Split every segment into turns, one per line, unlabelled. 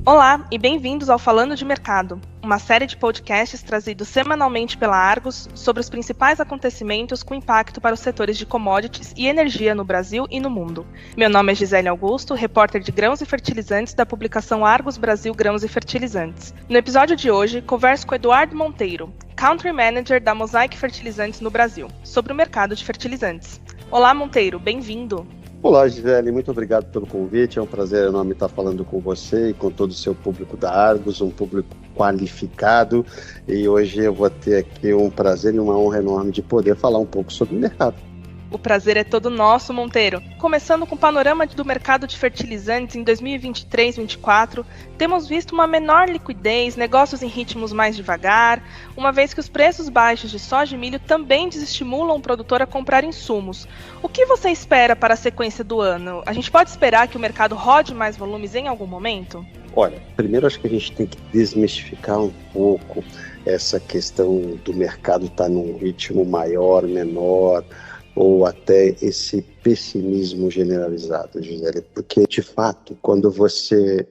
Olá e bem-vindos ao Falando de Mercado, uma série de podcasts trazidos semanalmente pela Argos sobre os principais acontecimentos com impacto para os setores de commodities e energia no Brasil e no mundo. Meu nome é Gisele Augusto, repórter de grãos e fertilizantes da publicação Argos Brasil Grãos e Fertilizantes. No episódio de hoje, converso com Eduardo Monteiro, Country Manager da Mosaic Fertilizantes no Brasil, sobre o mercado de fertilizantes. Olá, Monteiro, bem-vindo!
Olá, Gisele, muito obrigado pelo convite, é um prazer enorme estar falando com você e com todo o seu público da Argos, um público qualificado, e hoje eu vou ter aqui um prazer e uma honra enorme de poder falar um pouco sobre o mercado.
O prazer é todo nosso, Monteiro. Começando com o panorama do mercado de fertilizantes em 2023-24, temos visto uma menor liquidez, negócios em ritmos mais devagar, uma vez que os preços baixos de soja e milho também desestimulam o produtor a comprar insumos. O que você espera para a sequência do ano? A gente pode esperar que o mercado rode mais volumes em algum momento?
Olha, primeiro acho que a gente tem que desmistificar um pouco essa questão do mercado estar num ritmo maior, menor, ou até esse pessimismo generalizado, Gisele, porque de fato, quando você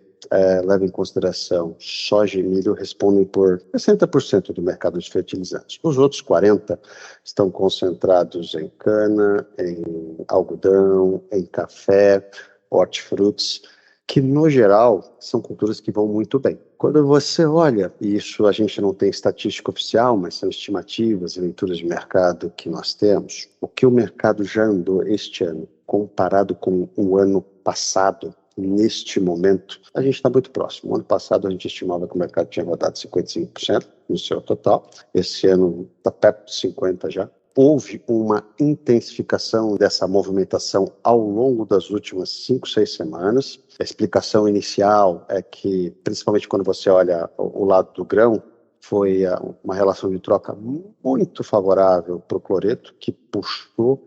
leva em consideração soja e milho, respondem por 60% do mercado de fertilizantes. Os outros 40% estão concentrados em cana, em algodão, em café, hortifrutis, que no geral são culturas que vão muito bem. Quando você olha, e isso a gente não tem estatística oficial, mas são estimativas e leituras de mercado que nós temos, o que o mercado já andou este ano, comparado com o ano passado, neste momento, a gente está muito próximo. No ano passado a gente estimava que o mercado tinha rodado 55% no seu total, esse ano está perto de 50% já. Houve uma intensificação dessa movimentação ao longo das últimas 5, 6 semanas. A explicação inicial é que, principalmente quando você olha o lado do grão, foi uma relação de troca muito favorável para o cloreto, que puxou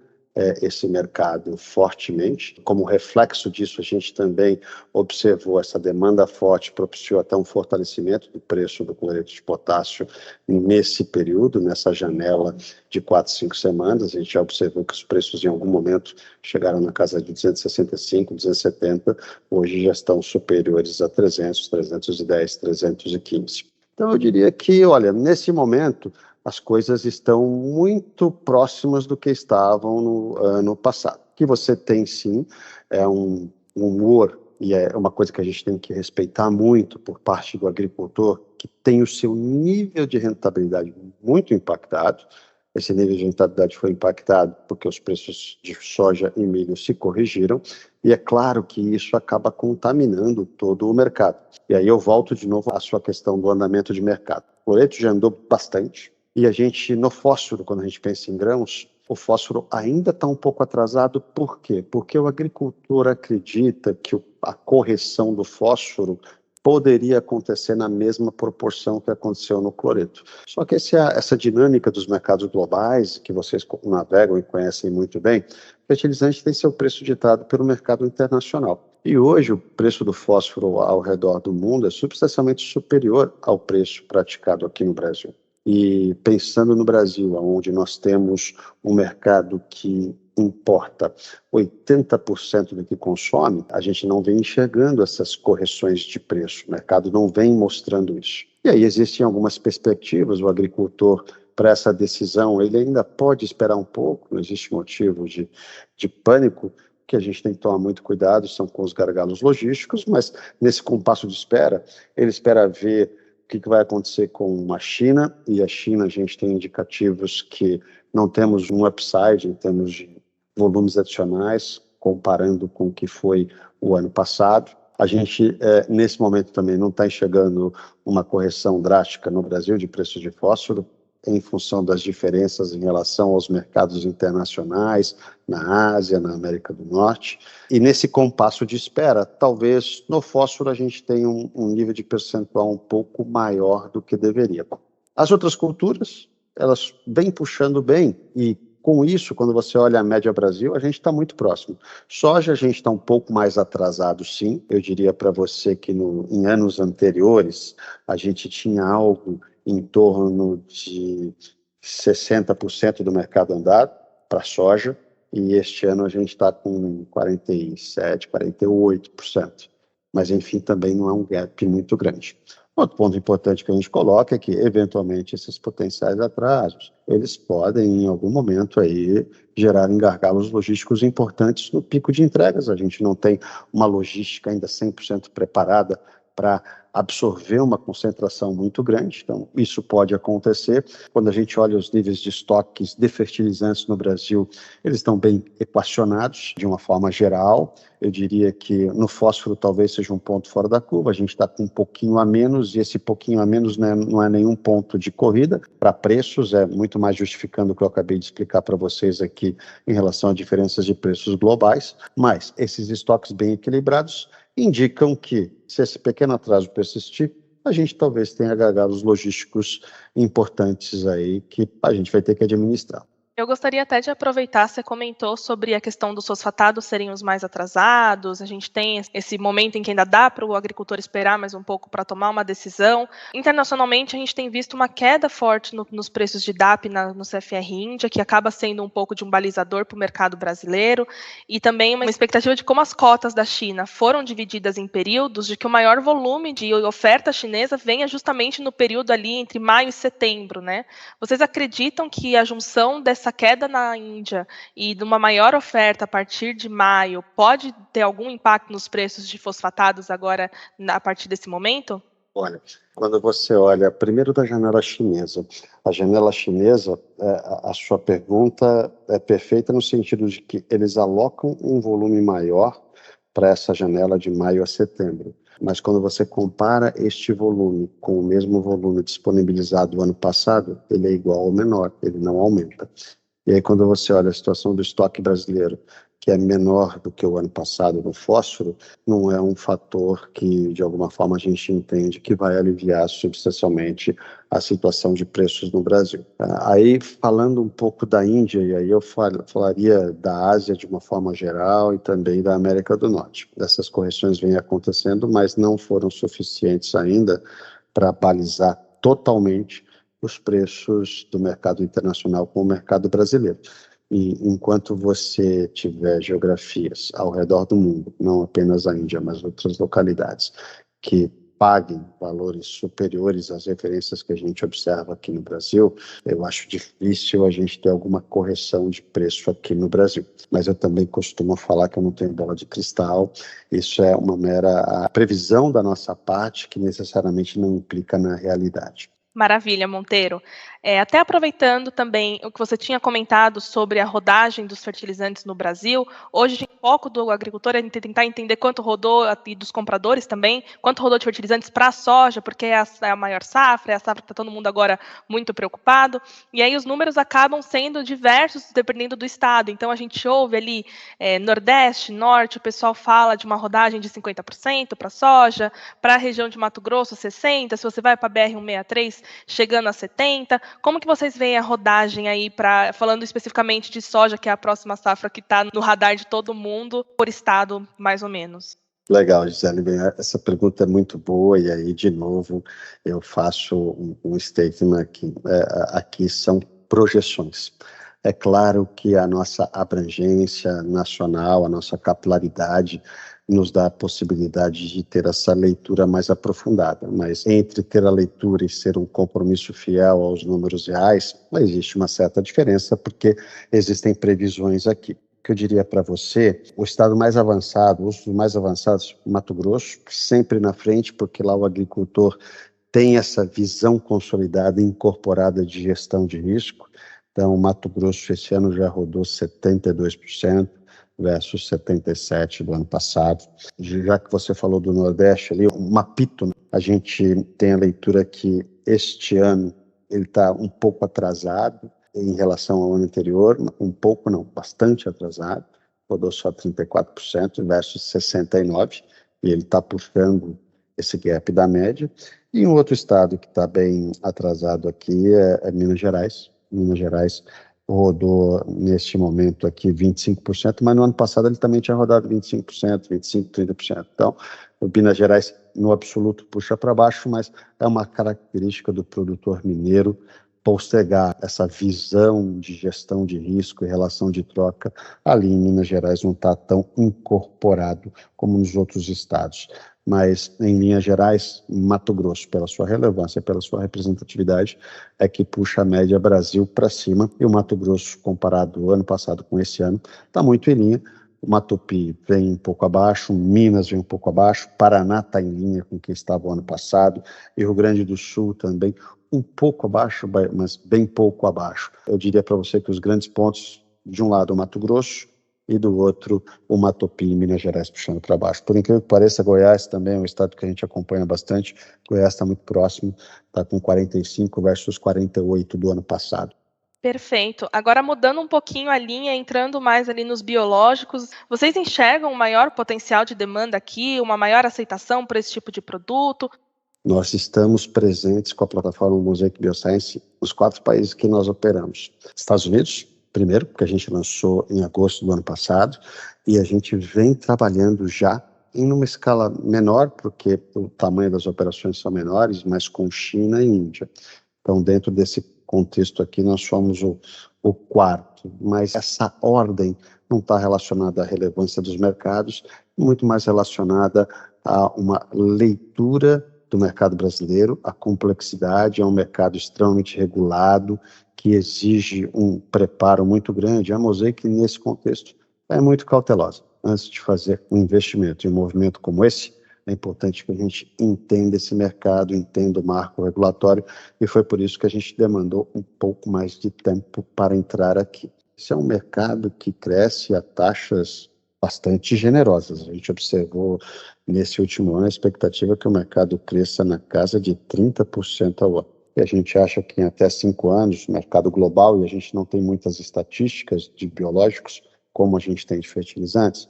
esse mercado fortemente. Como reflexo disso, a gente também observou essa demanda forte, propiciou até um fortalecimento do preço do cloreto de potássio nesse período, nessa janela de 4, 5 semanas. A gente já observou que os preços em algum momento chegaram na casa de 265, 270, hoje já estão superiores a 300, 310, 315. Então eu diria que, olha, nesse momento, as coisas estão muito próximas do que estavam no ano passado. O que você tem, sim, é um humor, e é uma coisa que a gente tem que respeitar muito por parte do agricultor, que tem o seu nível de rentabilidade muito impactado. Esse nível de rentabilidade foi impactado porque os preços de soja e milho se corrigiram, e é claro que isso acaba contaminando todo o mercado. E aí eu volto de novo à sua questão do andamento de mercado. O cloreto já andou bastante, e a gente, no fósforo, quando a gente pensa em grãos, o fósforo ainda está um pouco atrasado. Por quê? Porque o agricultor acredita que a correção do fósforo poderia acontecer na mesma proporção que aconteceu no cloreto. Só que essa dinâmica dos mercados globais, que vocês navegam e conhecem muito bem, fertilizante tem seu preço ditado pelo mercado internacional. E hoje o preço do fósforo ao redor do mundo é substancialmente superior ao preço praticado aqui no Brasil. E pensando no Brasil, onde nós temos um mercado que importa 80% do que consome, a gente não vem enxergando essas correções de preço. O mercado não vem mostrando isso. E aí existem algumas perspectivas. O agricultor, para essa decisão, ele ainda pode esperar um pouco, não existe motivo de pânico. Que a gente tem que tomar muito cuidado são com os gargalos logísticos, mas nesse compasso de espera, ele espera ver o que vai acontecer com a China, e a China a gente tem indicativos que não temos um upside em termos de volumes adicionais, comparando com o que foi o ano passado. A gente, nesse momento, também não está enxergando uma correção drástica no Brasil de preços de fósforo, em função das diferenças em relação aos mercados internacionais, na Ásia, na América do Norte. E nesse compasso de espera, talvez no fósforo a gente tenha um nível de percentual um pouco maior do que deveria. As outras culturas, elas vêm puxando bem, e com isso, quando você olha a média Brasil, a gente está muito próximo. Soja a gente está um pouco mais atrasado, sim. Eu diria para você que em anos anteriores a gente tinha algo em torno de 60% do mercado andado para soja, e este ano a gente está com 47%, 48%. mas enfim, também não é um gap muito grande. Outro ponto importante que a gente coloca é que, eventualmente, esses potenciais atrasos, eles podem, em algum momento, aí, gerar gargalos logísticos importantes no pico de entregas. A gente não tem uma logística ainda 100% preparada para absorver uma concentração muito grande, então isso pode acontecer. Quando a gente olha os níveis de estoques de fertilizantes no Brasil, eles estão bem equacionados de uma forma geral. Eu diria que no fósforo talvez seja um ponto fora da curva, a gente está com um pouquinho a menos, e esse pouquinho a menos, né, não é nenhum ponto de corrida. Para preços, é muito mais justificando o que eu acabei de explicar para vocês aqui em relação a diferenças de preços globais, mas esses estoques bem equilibrados indicam que, se esse pequeno atraso persistir, a gente talvez tenha gargalos logísticos importantes aí que a gente vai ter que administrar.
Eu gostaria até de aproveitar, você comentou sobre a questão dos fosfatados serem os mais atrasados, a gente tem esse momento em que ainda dá para o agricultor esperar mais um pouco para tomar uma decisão. Internacionalmente, a gente tem visto uma queda forte nos preços de DAP no CFR Índia, que acaba sendo um pouco de um balizador para o mercado brasileiro, e também uma expectativa de como as cotas da China foram divididas em períodos, de que o maior volume de oferta chinesa venha justamente no período ali entre maio e setembro, né? Vocês acreditam que a junção dessa queda na Índia e de uma maior oferta a partir de maio pode ter algum impacto nos preços de fosfatados agora, a partir desse momento?
Olha, quando você olha primeiro da janela chinesa, a janela chinesa, a sua pergunta é perfeita no sentido de que eles alocam um volume maior para essa janela de maio a setembro. Mas quando você compara este volume com o mesmo volume disponibilizado no ano passado, ele é igual ou menor, ele não aumenta. E aí, quando você olha a situação do estoque brasileiro, que é menor do que o ano passado no fósforo, não é um fator que, de alguma forma, a gente entende que vai aliviar substancialmente a situação de preços no Brasil. Aí, falando um pouco da Índia, e aí eu falaria da Ásia de uma forma geral e também da América do Norte. Essas correções vêm acontecendo, mas não foram suficientes ainda para balizar totalmente os preços do mercado internacional com o mercado brasileiro. E enquanto você tiver geografias ao redor do mundo, não apenas a Índia, mas outras localidades, que paguem valores superiores às referências que a gente observa aqui no Brasil, eu acho difícil a gente ter alguma correção de preço aqui no Brasil. Mas eu também costumo falar que eu não tenho bola de cristal, isso é uma mera previsão da nossa parte que necessariamente não implica na realidade.
Maravilha, Monteiro. Até aproveitando também o que você tinha comentado sobre a rodagem dos fertilizantes no Brasil, hoje o foco do agricultor é tentar entender quanto rodou, e dos compradores também, quanto rodou de fertilizantes para a soja, porque é a maior safra, é a safra que está todo mundo agora muito preocupado, e aí os números acabam sendo diversos dependendo do estado. Então a gente ouve ali Nordeste, Norte, o pessoal fala de uma rodagem de 50% para a soja, para a região de Mato Grosso 60%, se você vai para a BR-163, chegando a 70%. Como que vocês veem a rodagem aí, falando especificamente de soja, que é a próxima safra que está no radar de todo mundo, por estado, mais ou menos?
Legal, Gisele, essa pergunta é muito boa, e aí, de novo, eu faço um statement aqui. Aqui são projeções. É claro que a nossa abrangência nacional, a nossa capilaridade, nos dá a possibilidade de ter essa leitura mais aprofundada, mas entre ter a leitura e ser um compromisso fiel aos números reais, existe uma certa diferença, porque existem previsões aqui. O que eu diria para você, o estado mais avançado, os mais avançados, Mato Grosso, sempre na frente, porque lá o agricultor tem essa visão consolidada e incorporada de gestão de risco. Então, o Mato Grosso esse ano já rodou 72%, versus 77% do ano passado. Já que você falou do Nordeste ali, um mapito, a gente tem a leitura que este ano ele está um pouco atrasado em relação ao ano anterior, um pouco não, bastante atrasado, rodou só 34% versus 69%, e ele está puxando esse gap da média. E um outro estado que está bem atrasado aqui é Minas Gerais. Minas Gerais rodou neste momento aqui 25%, mas no ano passado ele também tinha rodado 25%, 25%, 30%. Então, o Minas Gerais, no absoluto, puxa para baixo, mas é uma característica do produtor mineiro postergar essa visão de gestão de risco e relação de troca, ali em Minas Gerais não está tão incorporado como nos outros estados. Mas, em linhas gerais, Mato Grosso, pela sua relevância, pela sua representatividade, é que puxa a média Brasil para cima, e o Mato Grosso, comparado o ano passado com esse ano, está muito em linha. O Mato Piba vem um pouco abaixo, Minas vem um pouco abaixo, Paraná está em linha com o que estava o ano passado, e Rio Grande do Sul também um pouco abaixo, mas bem pouco abaixo. Eu diria para você que os grandes pontos, de um lado o Mato Grosso, e do outro o Mato Piba e Minas Gerais puxando para baixo. Por incrível que pareça, Goiás também é um estado que a gente acompanha bastante. Goiás está muito próximo, está com 45 versus 48 do ano passado.
Perfeito. Agora mudando um pouquinho a linha, entrando mais ali nos biológicos, vocês enxergam um maior potencial de demanda aqui, uma maior aceitação por esse tipo de produto?
Nós estamos presentes com a plataforma Mosaic Bioscience nos 4 países que nós operamos. Estados Unidos, primeiro, porque a gente lançou em agosto do ano passado, e a gente vem trabalhando já em uma escala menor, porque o tamanho das operações são menores, mas com China e Índia. Então, dentro desse contexto aqui, nós somos o quarto, mas essa ordem não está relacionada à relevância dos mercados, muito mais relacionada a uma leitura do mercado brasileiro, a complexidade, é um mercado extremamente regulado, que exige um preparo muito grande. A Mosaic, nesse contexto, é muito cautelosa. Antes de fazer um investimento em um movimento como esse, é importante que a gente entenda esse mercado, entenda o marco regulatório, e foi por isso que a gente demandou um pouco mais de tempo para entrar aqui. Esse é um mercado que cresce a taxas bastante generosas. A gente observou nesse último ano a expectativa que o mercado cresça na casa de 30% ao ano. E a gente acha que em até 5 anos, o mercado global, e a gente não tem muitas estatísticas de biológicos, como a gente tem de fertilizantes,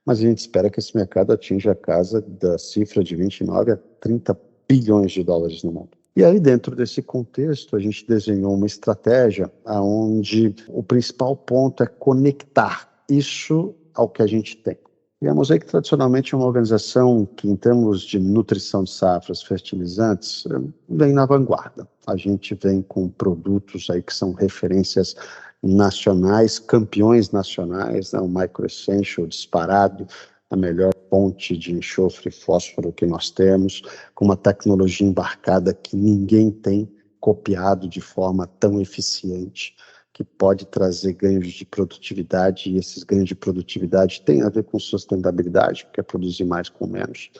mas a gente espera que esse mercado atinja a casa da cifra de 29 a 30 bilhões de dólares no mundo. E aí, dentro desse contexto, a gente desenhou uma estratégia onde o principal ponto é conectar isso ao que a gente tem. E a Mosaic, tradicionalmente, é uma organização que, em termos de nutrição de safras, fertilizantes, vem na vanguarda. A gente vem com produtos aí que são referências nacionais, campeões nacionais, né? O Micro Essential disparado, a melhor ponte de enxofre e fósforo que nós temos, com uma tecnologia embarcada que ninguém tem copiado de forma tão eficiente, que pode trazer ganhos de produtividade, e esses ganhos de produtividade têm a ver com sustentabilidade, que é produzir mais com menos.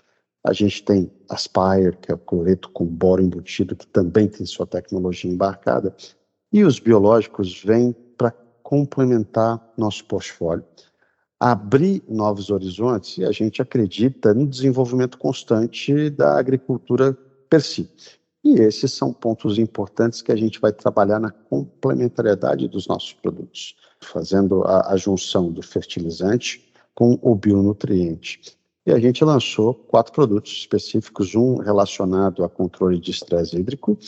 A gente tem Aspire, que é o cloreto com boro embutido, que também tem sua tecnologia embarcada, e os biológicos vêm para complementar nosso portfólio, abrir novos horizontes, e a gente acredita no desenvolvimento constante da agricultura per si. E esses são pontos importantes que a gente vai trabalhar na complementariedade dos nossos produtos, fazendo a junção do fertilizante com o bionutriente. E a gente lançou 4 produtos específicos, um relacionado a controle de estresse hídrico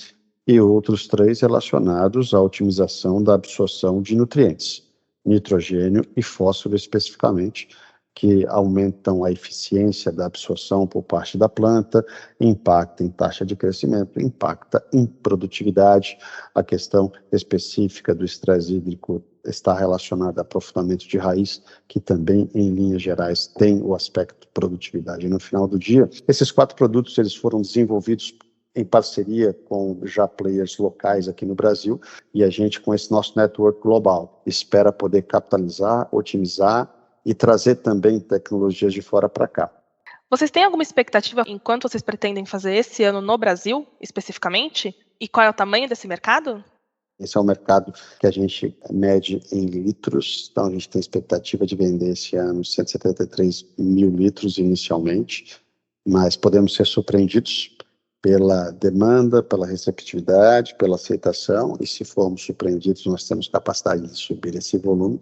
e outros 3 relacionados à otimização da absorção de nutrientes, nitrogênio e fósforo especificamente, que aumentam a eficiência da absorção por parte da planta, impacta em taxa de crescimento, impacta em produtividade. A questão específica do estresse hídrico está relacionada a aprofundamento de raiz, que também, em linhas gerais, tem o aspecto produtividade. E no final do dia, esses 4 produtos eles foram desenvolvidos em parceria com já players locais aqui no Brasil, e a gente, com esse nosso network global, espera poder capitalizar, otimizar e trazer também tecnologias de fora para cá.
Vocês têm alguma expectativa em quanto vocês pretendem fazer esse ano no Brasil, especificamente? E qual é o tamanho desse mercado?
Esse é um mercado que a gente mede em litros, então a gente tem expectativa de vender esse ano 173 mil litros inicialmente, mas podemos ser surpreendidos pela demanda, pela receptividade, pela aceitação, e se formos surpreendidos, nós temos capacidade de subir esse volume,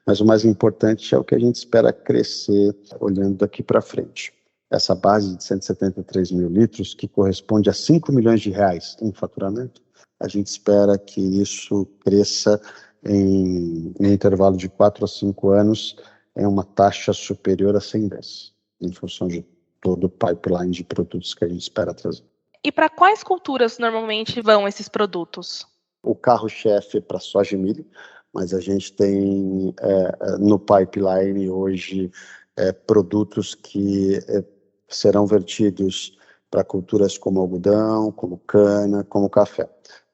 mas o mais importante é o que a gente espera crescer olhando daqui para frente. Essa base de 173 mil litros, que corresponde a 5 milhões de reais em faturamento, a gente espera que isso cresça em intervalo de 4 a 5 anos em uma taxa superior a 100 vezes, em função de todo o pipeline de produtos que a gente espera trazer.
E para quais culturas normalmente vão esses produtos?
o carro-chefe para soja e milho, mas a gente tem no pipeline hoje produtos que serão vertidos para culturas como algodão, como cana, como café.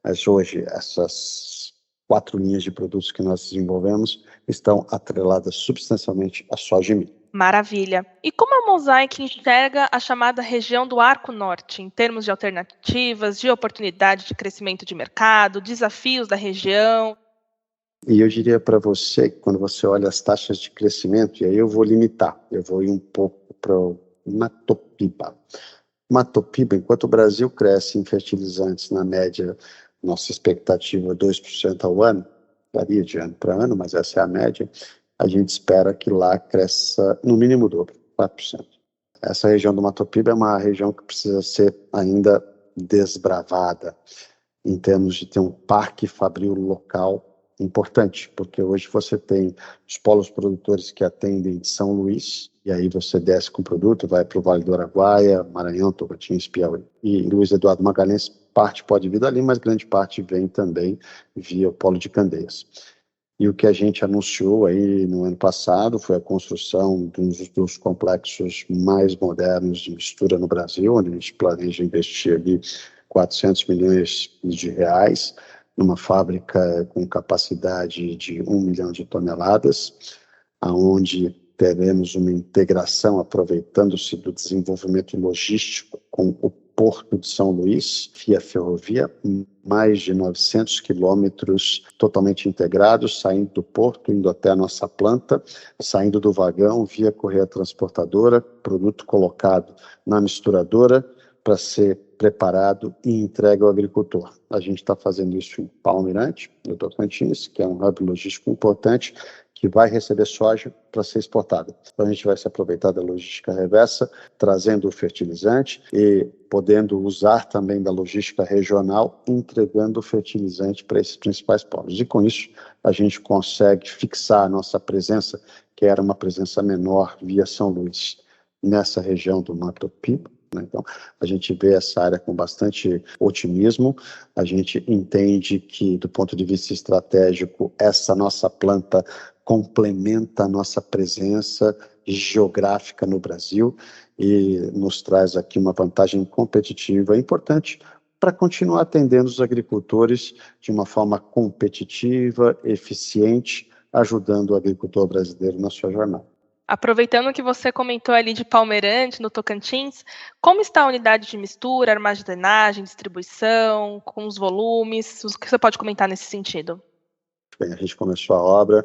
Mas hoje essas 4 linhas de produtos que nós desenvolvemos estão atreladas substancialmente à soja e milho.
Maravilha. E como a Mosaic enxerga a chamada região do Arco Norte, em termos de alternativas, de oportunidade de crescimento de mercado, desafios da região?
E eu diria para você, quando você olha as taxas de crescimento, e aí eu vou limitar, eu vou ir um pouco para o Matopiba. Matopiba, enquanto o Brasil cresce em fertilizantes, na média, nossa expectativa é 2% ao ano, varia de ano para ano, mas essa é a média, a gente espera que lá cresça no mínimo o dobro, 4%. Essa região do Matopiba é uma região que precisa ser ainda desbravada, em termos de ter um parque fabril local importante, porque hoje você tem os polos produtores que atendem de São Luís, e aí você desce com o produto, vai para o Vale do Araguaia, Maranhão, Tocantins, Piauí. E Luiz Eduardo Magalhães, parte pode vir dali, mas grande parte vem também via o polo de Candeias. E o que a gente anunciou aí no ano passado foi a construção de um dos complexos mais modernos de mistura no Brasil, onde a gente planeja investir ali 400 milhões de reais, numa fábrica com capacidade de 1 milhão de toneladas, onde teremos uma integração, aproveitando-se do desenvolvimento logístico com o Porto de São Luís, via ferrovia, mais de 900 quilômetros totalmente integrados, saindo do porto, indo até a nossa planta, saindo do vagão, via correia transportadora, produto colocado na misturadora para ser preparado e entregue ao agricultor. A gente está fazendo isso em Palmirante, no Tocantins, que é um hub logístico importante, que vai receber soja para ser exportada. Então a gente vai se aproveitar da logística reversa, trazendo o fertilizante e podendo usar também da logística regional, entregando o fertilizante para esses principais polos. E com isso a gente consegue fixar a nossa presença, que era uma presença menor via São Luís, nessa região do Matopiba. Então, a gente vê essa área com bastante otimismo, a gente entende que, do ponto de vista estratégico, essa nossa planta complementa a nossa presença geográfica no Brasil e nos traz aqui uma vantagem competitiva importante para continuar atendendo os agricultores de uma forma competitiva, eficiente, ajudando o agricultor brasileiro na sua jornada.
Aproveitando que você comentou ali de Palmeirante, no Tocantins, como está a unidade de mistura, armazenagem, distribuição, com os volumes? O que você pode comentar nesse sentido?
Bem, a gente começou a obra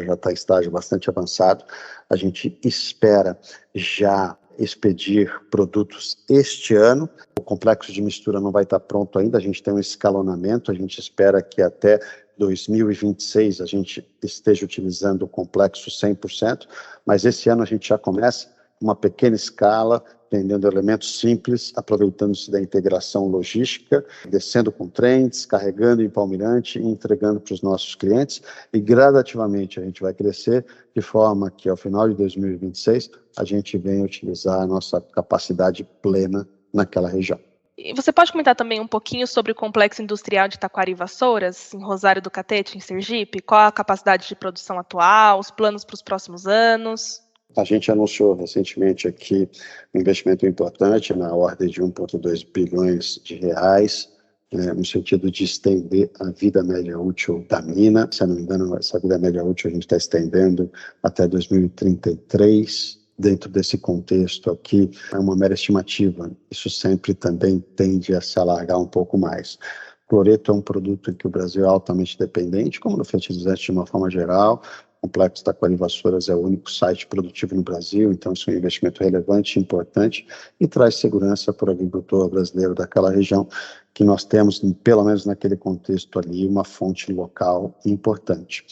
já está em estágio bastante avançado. A gente espera já expedir produtos este ano. O complexo de mistura não vai estar pronto ainda, a gente tem um escalonamento, a gente espera que até 2026 a gente esteja utilizando o complexo 100%, mas esse ano a gente já começa uma pequena escala, vendendo elementos simples, aproveitando-se da integração logística, descendo com trem, descarregando em Palmirante e entregando para os nossos clientes, e gradativamente a gente vai crescer de forma que ao final de 2026 a gente venha utilizar a nossa capacidade plena naquela região.
E você pode comentar também um pouquinho sobre o Complexo Industrial de Taquari e Vassouras, em Rosário do Catete, em Sergipe? Qual a capacidade de produção atual, os planos para os próximos anos?
A gente anunciou recentemente aqui um investimento importante na ordem de 1,2 bilhões de reais, no sentido de estender a vida média útil da mina. Se eu não me engano, essa vida média útil a gente está estendendo até 2033. Dentro desse contexto aqui, é uma mera estimativa. Isso sempre também tende a se alargar um pouco mais. Cloreto é um produto em que o Brasil é altamente dependente, como no fertilizante de uma forma geral. O Complexo Taquari e Vassouras é o único site produtivo no Brasil, então isso é um investimento relevante e importante e traz segurança para o agricultor brasileiro daquela região, que nós temos, pelo menos naquele contexto ali, uma fonte local importante.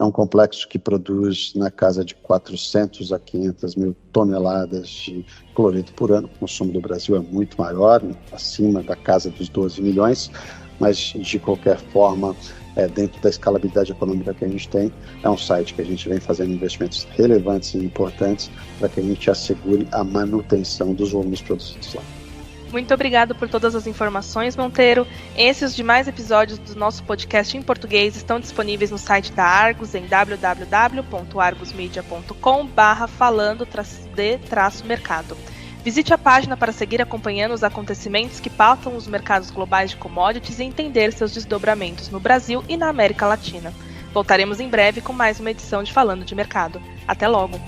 É um complexo que produz na casa de 400 a 500 mil toneladas de cloreto por ano. O consumo do Brasil é muito maior, acima da casa dos 12 milhões, mas de qualquer forma, dentro da escalabilidade econômica que a gente tem, é um site que a gente vem fazendo investimentos relevantes e importantes para que a gente assegure a manutenção dos volumes produzidos lá.
Muito obrigado por todas as informações, Monteiro. Esse e os demais episódios do nosso podcast em português estão disponíveis no site da Argus em www.argusmedia.com/falando-de-mercado. Visite a página para seguir acompanhando os acontecimentos que pautam os mercados globais de commodities e entender seus desdobramentos no Brasil e na América Latina. Voltaremos em breve com mais uma edição de Falando de Mercado. Até logo!